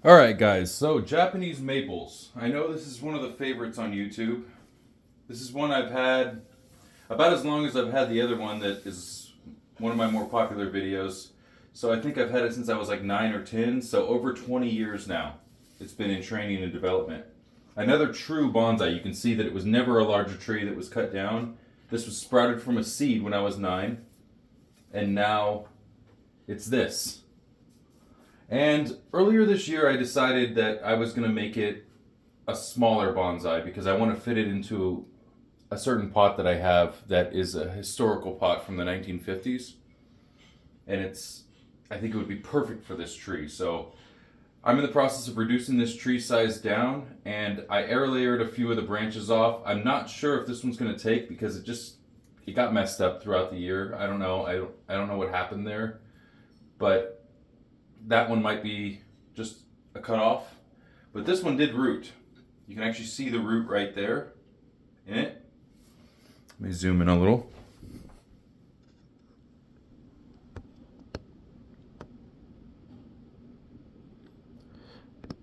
Alright guys, so Japanese maples. I know this is one of the favorites on YouTube. This is one I've had about as long as I've had the other one that is one of my more popular videos. So I think I've had it since I was like 9 or 10, so over 20 years now. It's been in training and development. Another true bonsai. You can see that it was never a larger tree that was cut down. This was sprouted from a seed when I was 9, and now it's this. And earlier this year, I decided that I was going to make it a smaller bonsai because I want to fit it into a certain pot that I have that is a historical pot from the 1950s. And I think it would be perfect for this tree. So I'm in the process of reducing this tree size down, and I air layered a few of the branches off. I'm not sure if this one's going to take because it got messed up throughout the year. I don't know. I don't know what happened there, but that one might be just a cutoff, but this one did root. You can actually see the root right there in it. Let me zoom in a little.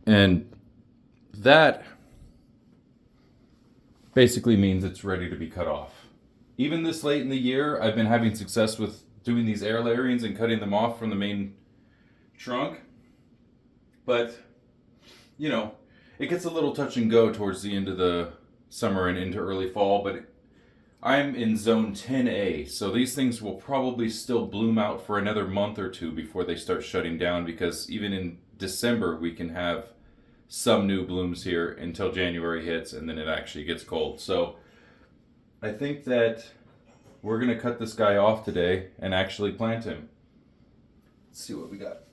And that basically means it's ready to be cut off. Even this late in the year, I've been having success with doing these air layerings and cutting them off from the main trunk, but it gets a little touch and go towards the end of the summer and into early fall, but I'm in zone 10A, so these things will probably still bloom out for another month or two before they start shutting down, because even in December we can have some new blooms here until January hits, and then it actually gets cold. So I think that we're going to cut this guy off today and actually plant him. Let's see what we got.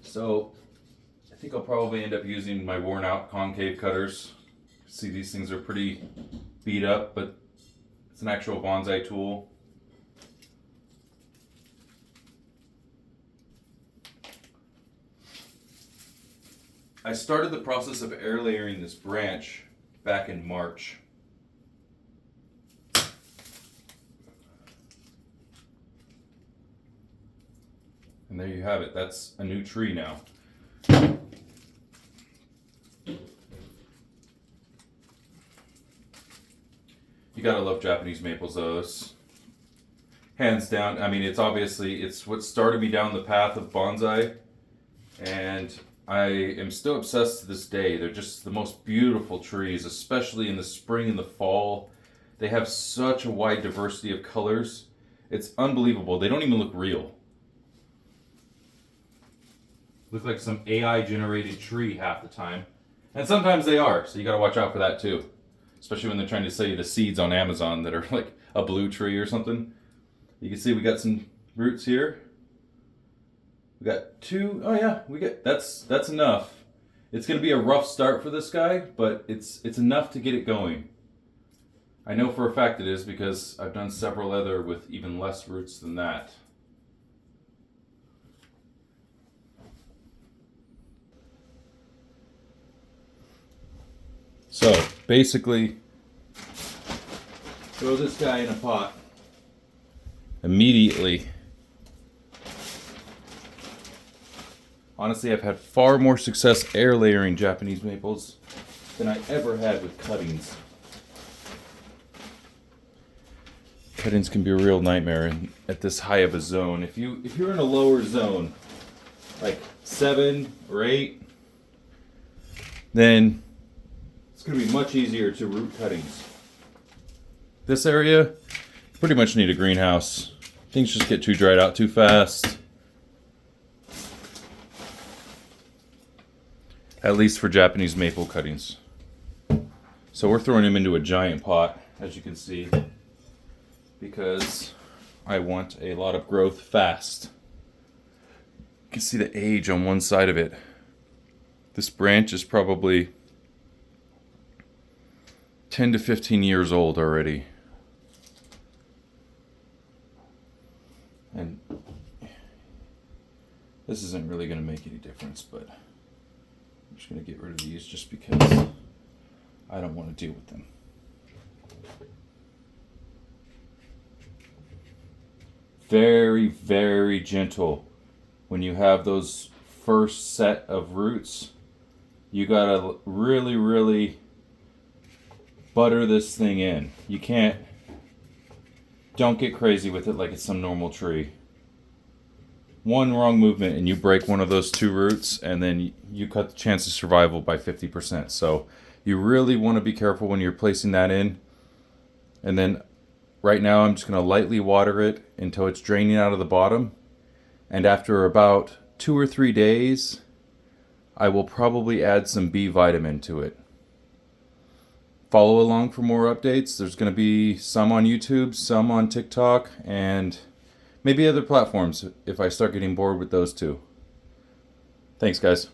So I think I'll probably end up using my worn out concave cutters. See, these things are pretty beat up, but it's an actual bonsai tool. I started the process of air layering this branch back in March. And there you have it. That's a new tree now. You gotta love Japanese maples though. Hands down, I mean, it's what started me down the path of bonsai, and I am still obsessed to this day. They're just the most beautiful trees, especially in the spring and the fall. They have such a wide diversity of colors. It's unbelievable. They don't even look real. Look like some AI generated tree half the time. And sometimes they are, so you gotta watch out for that too. Especially when they're trying to sell you the seeds on Amazon that are like a blue tree or something. You can see we got some roots here. We got two. Oh yeah, that's enough. It's gonna be a rough start for this guy, but it's enough to get it going. I know for a fact it is because I've done several other with even less roots than that. So basically, throw this guy in a pot immediately. Honestly, I've had far more success air layering Japanese maples than I ever had with cuttings. Cuttings can be a real nightmare at this high of a zone. If you're in a lower zone, like 7 or 8, then it's going to be much easier to root cuttings. This area, you pretty much need a greenhouse. Things just get too dried out too fast. At least for Japanese maple cuttings. So we're throwing them into a giant pot, as you can see, because I want a lot of growth fast. You can see the age on one side of it. This branch is probably 10 to 15 years old already. And this isn't really going to make any difference, but I'm just going to get rid of these just because I don't want to deal with them. Very, very gentle when you have those first set of roots, you gotta really, really butter this thing in. You can't, don't get crazy with it like it's some normal tree. One wrong movement and you break one of those two roots, and then you cut the chance of survival by 50%. So you really want to be careful when you're placing that in. And then right now I'm just going to lightly water it until it's draining out of the bottom. And after about 2 or 3 days, I will probably add some B vitamin to it. Follow along for more updates. There's going to be some on YouTube, some on TikTok, and maybe other platforms if I start getting bored with those too. Thanks, guys.